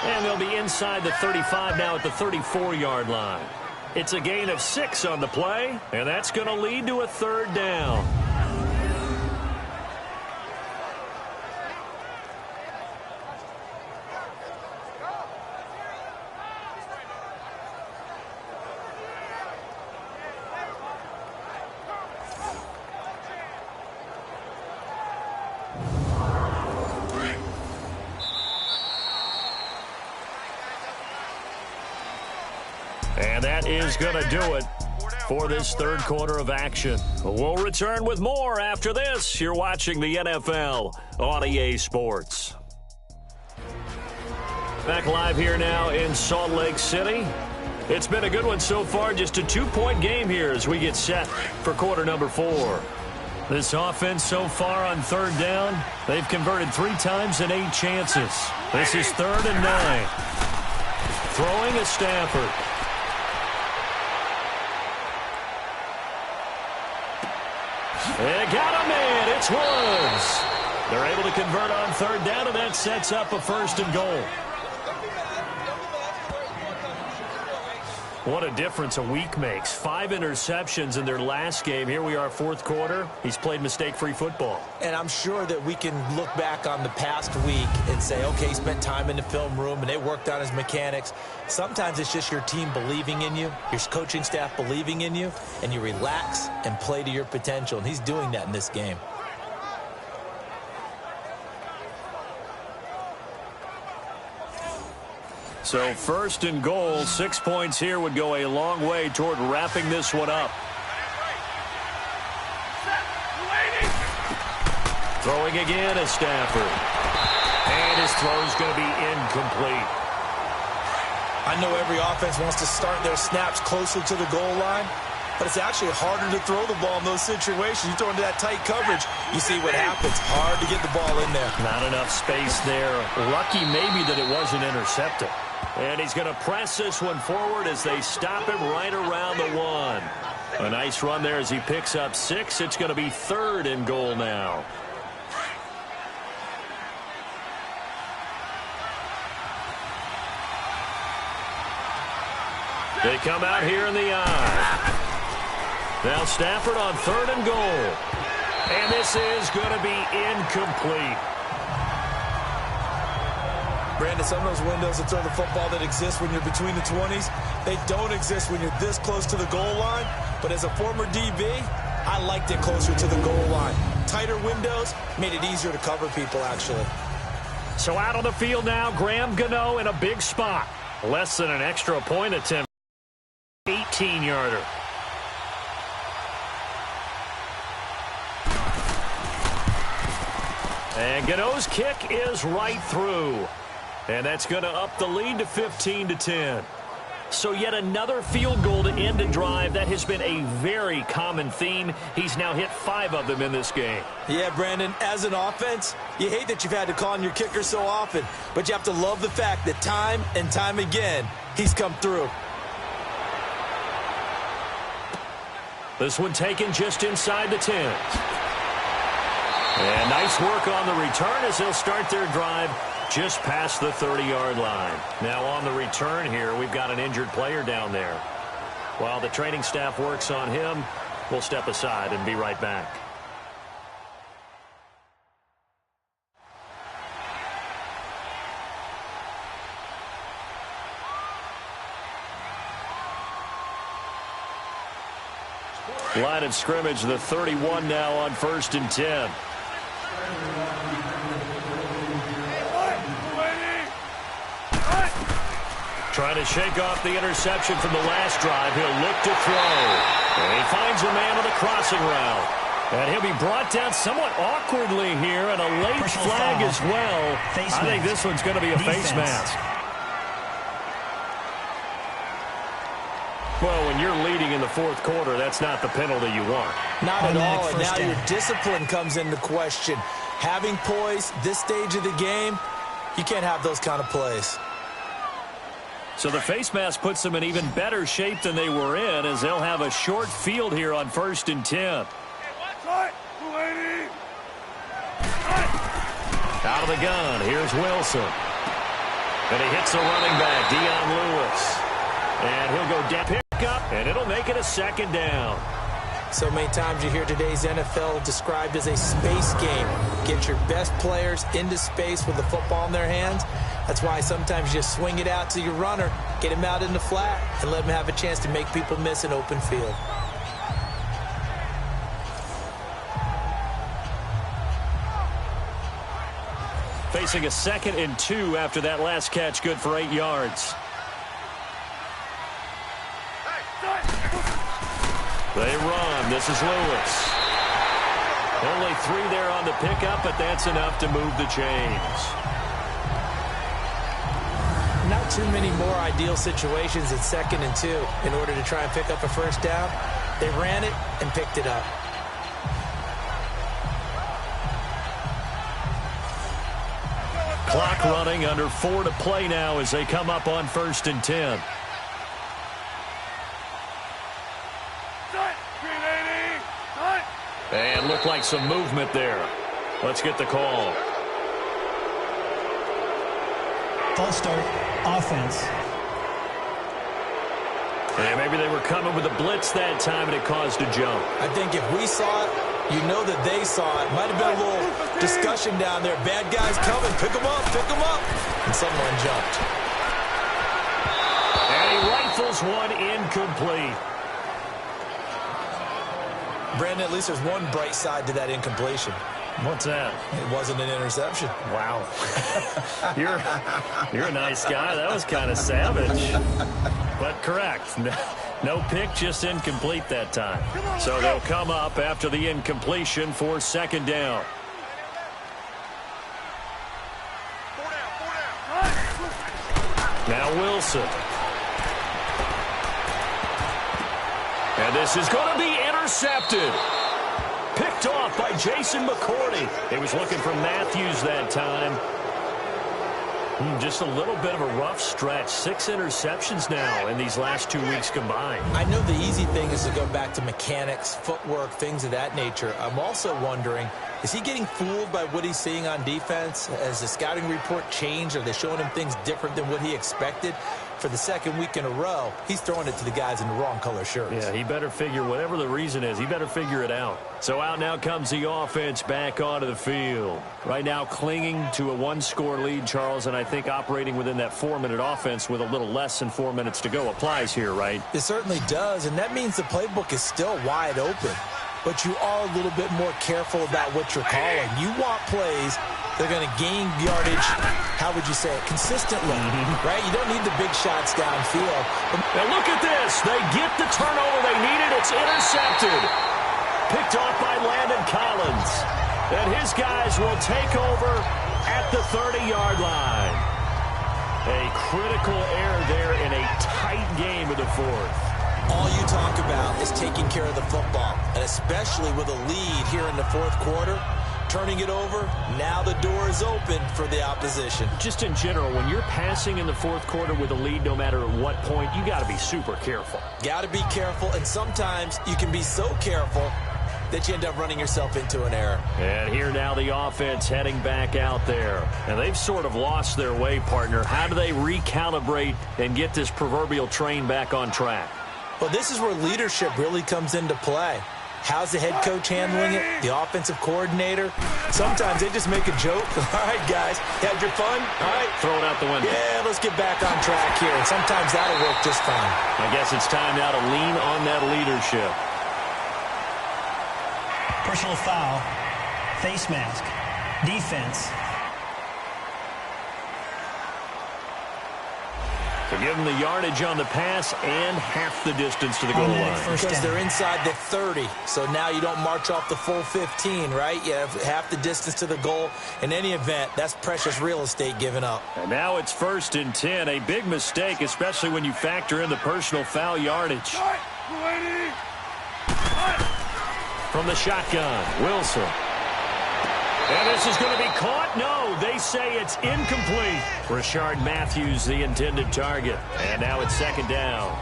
And they'll be inside the 35 now at the 34-yard line. It's a gain of 6 on the play, and that's going to lead to a 3rd down. that is going to do it for this third quarter of action. We'll return with more after this. You're watching the NFL on EA Sports. Back live here now in Salt Lake City. It's been a good one so far. Just a 2-point game here as we get set for quarter number 4. This offense so far on third down, they've converted 3 times in 8 chances. This is 3rd and 9. Throwing is Stafford. They got a man. It's Woods. They're able to convert on third down, and that sets up a 1st and goal. What a difference a week makes. 5 interceptions in their last game. Here we are, 4th quarter. He's played mistake-free football. And I'm sure that we can look back on the past week and say, okay, he spent time in the film room and they worked on his mechanics. Sometimes it's just your team believing in you, your coaching staff believing in you, and you relax and play to your potential. And he's doing that in this game. So 1st and goal, 6 points here would go a long way toward wrapping this one up. Throwing again is Stafford. And his throw is going to be incomplete. I know every offense wants to start their snaps closer to the goal line, but it's actually harder to throw the ball in those situations. You throw into that tight coverage, you see what happens. Hard to get the ball in there. Not enough space there. Lucky maybe that it wasn't intercepted. And he's going to press this one forward as they stop him right around the 1. A nice run there as he picks up 6. It's going to be 3rd and goal now. They come out here in the eye. Now Stafford on 3rd and goal. And this is going to be incomplete. Brandon, some of those windows to throw the football that exist when you're between the 20s, they don't exist when you're this close to the goal line. But as a former DB, I liked it closer to the goal line. Tighter windows made it easier to cover people, actually. So out on the field now, Graham Gano in a big spot. Less than an extra point attempt. 18-yarder. And Gano's kick is right through. And that's going to up the lead to 15-10. So yet another field goal to end a drive. That has been a very common theme. He's now hit 5 of them in this game. Yeah, Brandon, as an offense, you hate that you've had to call on your kicker so often, but you have to love the fact that time and time again, he's come through. This one taken just inside the 10. And nice work on the return as they'll start their drive just past the 30-yard line. Now on the return here, we've got an injured player down there. While the training staff works on him, we'll step aside and be right back. Line of scrimmage, the 31 now on 1st and 10. Trying to shake off the interception from the last drive. He'll look to throw. And he finds a man on the crossing route. And he'll be brought down somewhat awkwardly here, and a late Personal flag foul. as well. Face I think mask. this one's going to be a Defense. face mask. Well, when you're leading in the 4th quarter, that's not the penalty you want. Not at all, and now First your down. discipline comes into question. Having poise this stage of the game, you can't have those kind of plays. So the face mask puts them in even better shape than they were in, as they'll have a short field here on 1st and 10. Out of the gun, here's Wilson. And he hits the running back, Dion Lewis. And he'll go down, pick up, and it'll make it a 2nd down. So many times you hear today's NFL described as a space game. Get your best players into space with the football in their hands. That's why sometimes you just swing it out to your runner, get him out in the flat, and let him have a chance to make people miss an open field. Facing a 2nd and 2 after that last catch, good for 8 yards. They run. This is Lewis. Only 3 there on the pickup, but that's enough to move the chains. Not too many more ideal situations at 2nd and 2 in order to try and pick up a first down. They ran it and picked it up. Clock running, under 4 to play now as they come up on 1st and 10. And looked like some movement there. Let's get the call. False start, offense. And maybe they were coming with a blitz that time and it caused a jump. I think if we saw it, you know that they saw it. Might have been a little discussion down there. Bad guys coming. Pick them up. Pick them up. And someone jumped. And he rifles one incomplete. Brandon, at least there's one bright side to that incompletion. What's that? It wasn't an interception. Wow. You're a nice guy. That was kind of savage. But correct. No pick, just incomplete that time. So they'll come up after the incompletion for 2nd down. Now Wilson. And this is going to be intercepted. Picked off by Jason McCourty. He was looking for Matthews that time. Just a little bit of a rough stretch. 6 interceptions now in these last 2 weeks combined. I know the easy thing is to go back to mechanics, footwork, things of that nature. I'm also wondering, is he getting fooled by what he's seeing on defense? Has the scouting report changed? Are they showing him things different than what he expected? For the 2nd week in a row, he's throwing it to the guys in the wrong color shirts. Yeah, he better figure, whatever the reason is, he better figure it out. So out now comes the offense back onto the field. Right now clinging to a 1-score lead, Charles, and I think operating within that 4-minute offense with a little less than 4 minutes to go applies here, right? It certainly does, and that means the playbook is still wide open. But you are a little bit more careful about what you're calling. You want plays that are going to gain yardage, how would you say it, consistently, right? You don't need the big shots downfield. Now look at this. They get the turnover they needed. It's intercepted. Picked off by Landon Collins. And his guys will take over at the 30-yard line. A critical error there in a tight game of the 4th. All you talk about is taking care of the football, and especially with a lead here in the 4th quarter, turning it over, now the door is open for the opposition. Just in general, when you're passing in the 4th quarter with a lead, no matter at what point, you got to be super careful. Got to be careful, and sometimes you can be so careful that you end up running yourself into an error. And here now the offense heading back out there. And they've sort of lost their way, partner. How do they recalibrate and get this proverbial train back on track? Well, this is where leadership really comes into play. How's the head coach handling it? The offensive coordinator? Sometimes they just make a joke. All right, guys, had your fun? All right. Throw it out the window. Yeah, let's get back on track here. And sometimes that'll work just fine. I guess it's time now to lean on that leadership. Personal foul, face mask, defense. To give them the yardage on the pass and half the distance to the goal line. Because they're inside the 30, so now you don't march off the full 15, right? You have half the distance to the goal. In any event, that's precious real estate given up. And now it's 1st and 10. A big mistake, especially when you factor in the personal foul yardage. From the shotgun, Wilson. And this is going to be caught. No, they say it's incomplete. Rashard Matthews, the intended target. And now it's 2nd down.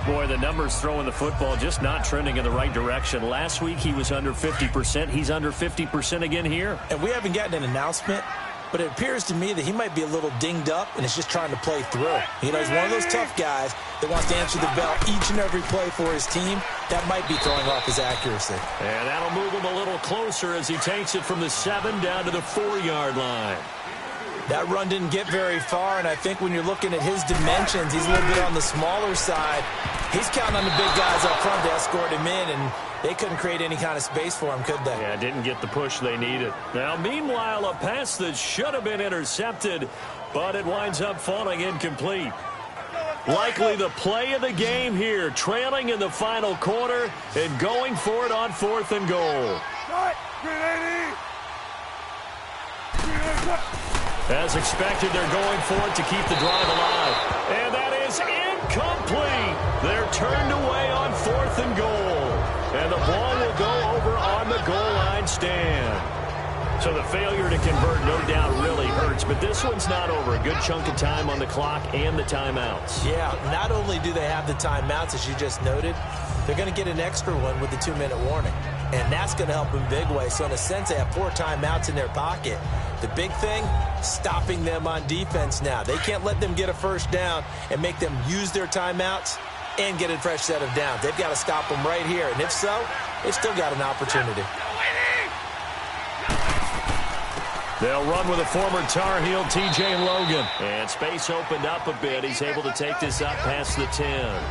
Boy, the numbers throwing the football just not trending in the right direction. Last week he was under 50%. He's under 50% again here. And we haven't gotten an announcement, but it appears to me that he might be a little dinged up and is just trying to play through. You know, he's one of those tough guys that wants to answer the bell each and every play for his team. That might be throwing off his accuracy. And that'll move him a little closer as he takes it from the 7 down to the 4-yard line. That run didn't get very far, and I think when you're looking at his dimensions, he's a little bit on the smaller side. He's counting on the big guys up front to escort him in, and they couldn't create any kind of space for him, could they? Yeah, didn't get the push they needed. Now, meanwhile, a pass that should have been intercepted, but it winds up falling incomplete. Likely the play of the game here, trailing in the final quarter and going for it on 4th and goal. As expected, they're going for it to keep the drive alive. And that is incomplete. They're turned away on 4th and goal. And the ball will go over on the goal line stand. So the failure to convert no doubt really hurts, but this one's not over. A good chunk of time on the clock and the timeouts. Yeah, not only do they have the timeouts, as you just noted, they're going to get an extra one with the 2-minute warning. And that's going to help in big way. So in a sense, they have 4 timeouts in their pocket. The big thing, stopping them on defense now. They can't let them get a first down and make them use their timeouts and get a fresh set of downs. They've got to stop them right here. And if so, they've still got an opportunity. They'll run with a former Tar Heel, T.J. Logan. And space opened up a bit. He's able to take this up past the 10.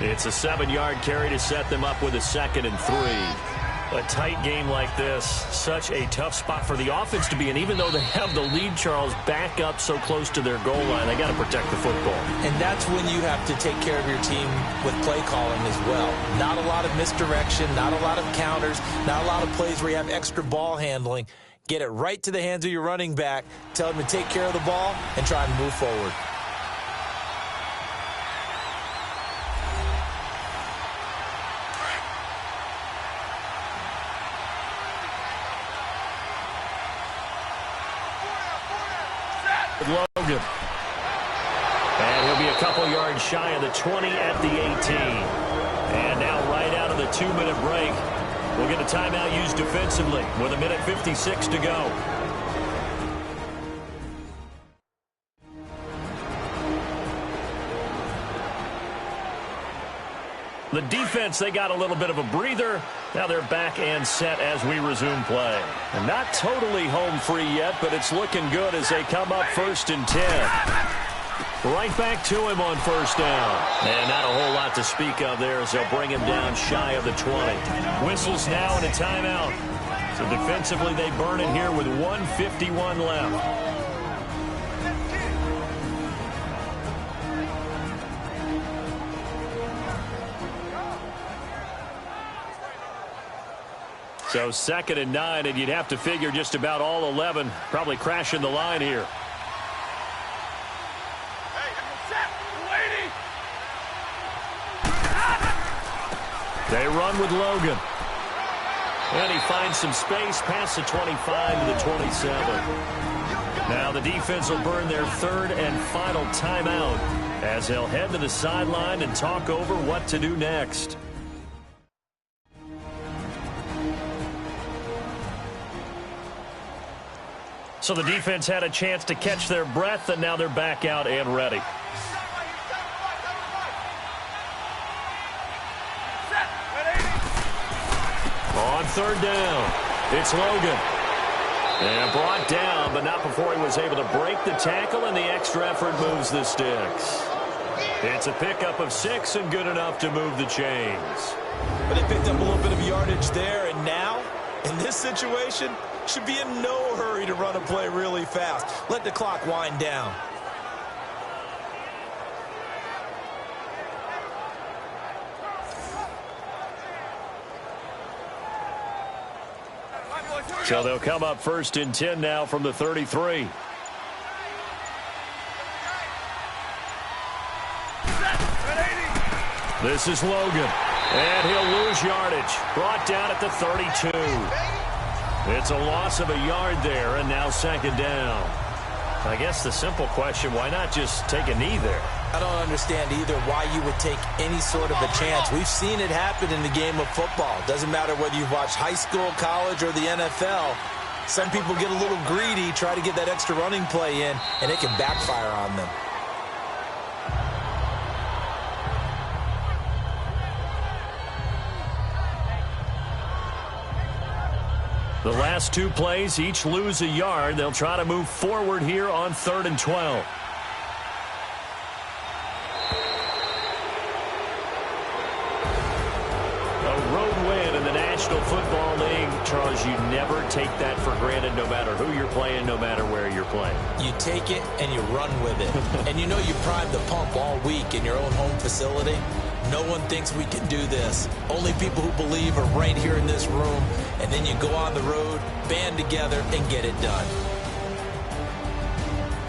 It's a 7-yard carry to set them up with a 2nd and 3. A tight game like this, such a tough spot for the offense to be in. Even though they have the lead, Charles, back up so close to their goal line, they got to protect the football. And that's when you have to take care of your team with play calling as well. Not a lot of misdirection, not a lot of counters, not a lot of plays where you have extra ball handling. Get it right to the hands of your running back, tell him to take care of the ball, and try and move forward. Logan. And he'll be a couple yards shy of the 20 at the 18. And now right out of the 2-minute break, we'll get a timeout used defensively with 1:56 to go. The defense, they got a little bit of a breather. Now they're back and set as we resume play. And not totally home free yet, but it's looking good as they come up 1st and 10. Right back to him on 1st down. And not a whole lot to speak of there as they'll bring him down shy of the 20. Whistles now and a timeout. So defensively they burn it here with 1:51 left. So 2nd and 9, and you'd have to figure just about all 11 probably crashing the line here. They run with Logan. And he finds some space past the 25 to the 27. Now the defense will burn their 3rd and final timeout as they'll head to the sideline and talk over what to do next. So the defense had a chance to catch their breath, and now they're back out and ready. On 3rd down, it's Logan. And brought down, but not before he was able to break the tackle, and the extra effort moves the sticks. It's a pickup of 6 and good enough to move the chains. But they picked up a little bit of yardage there, and now, in this situation, should be in no hurry to run a play really fast. Let the clock wind down. So they'll come up 1st and 10 now from the 33. This is Logan. And he'll lose yardage. Brought down at the 32. It's a loss of a yard there, and now 2nd down. I guess the simple question, why not just take a knee there? I don't understand either why you would take any sort of a chance. We've seen it happen in the game of football. Doesn't matter whether you've watched high school, college, or the NFL. Some people get a little greedy, try to get that extra running play in, and it can backfire on them. The last 2 plays each lose a yard. They'll try to move forward here on 3rd and 12. National Football League, Charles, you never take that for granted no matter who you're playing, no matter where you're playing. You take it and you run with it. And you know you primed the pump all week in your own home facility. No one thinks we can do this. Only people who believe are right here in this room. And then you go on the road, band together, and get it done.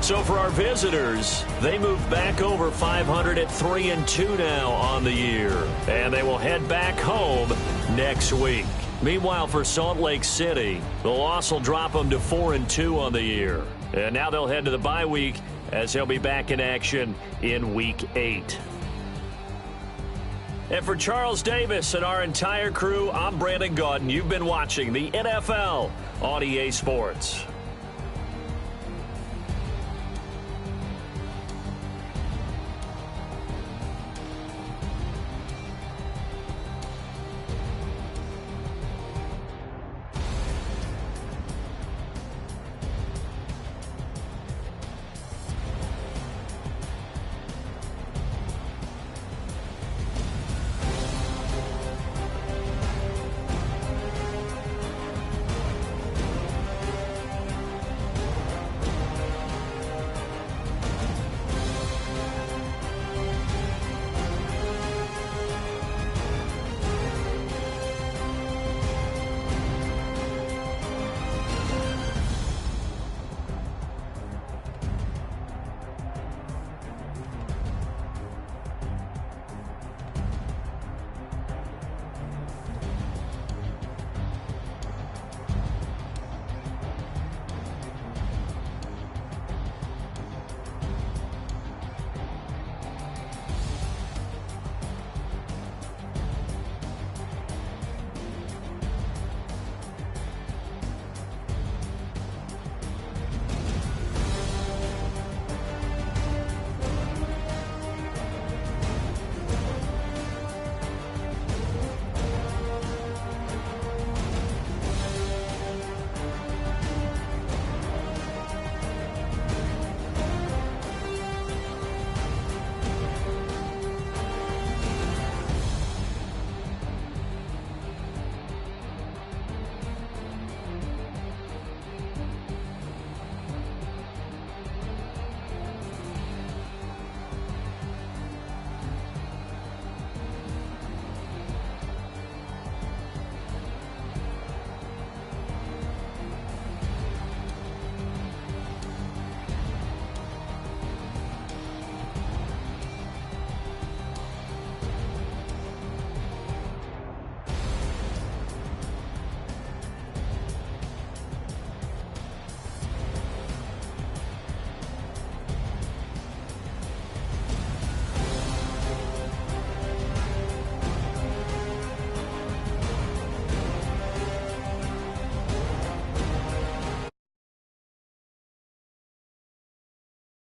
So for our visitors, they move back over 500 at 3-2 now on the year. And they will head back home next week. Meanwhile, for Salt Lake City, the loss will drop them to 4-2 on the year. And now they'll head to the bye week as they'll be back in action in Week 8. And for Charles Davis and our entire crew, I'm Brandon Gaudin. You've been watching the NFL on EA Sports.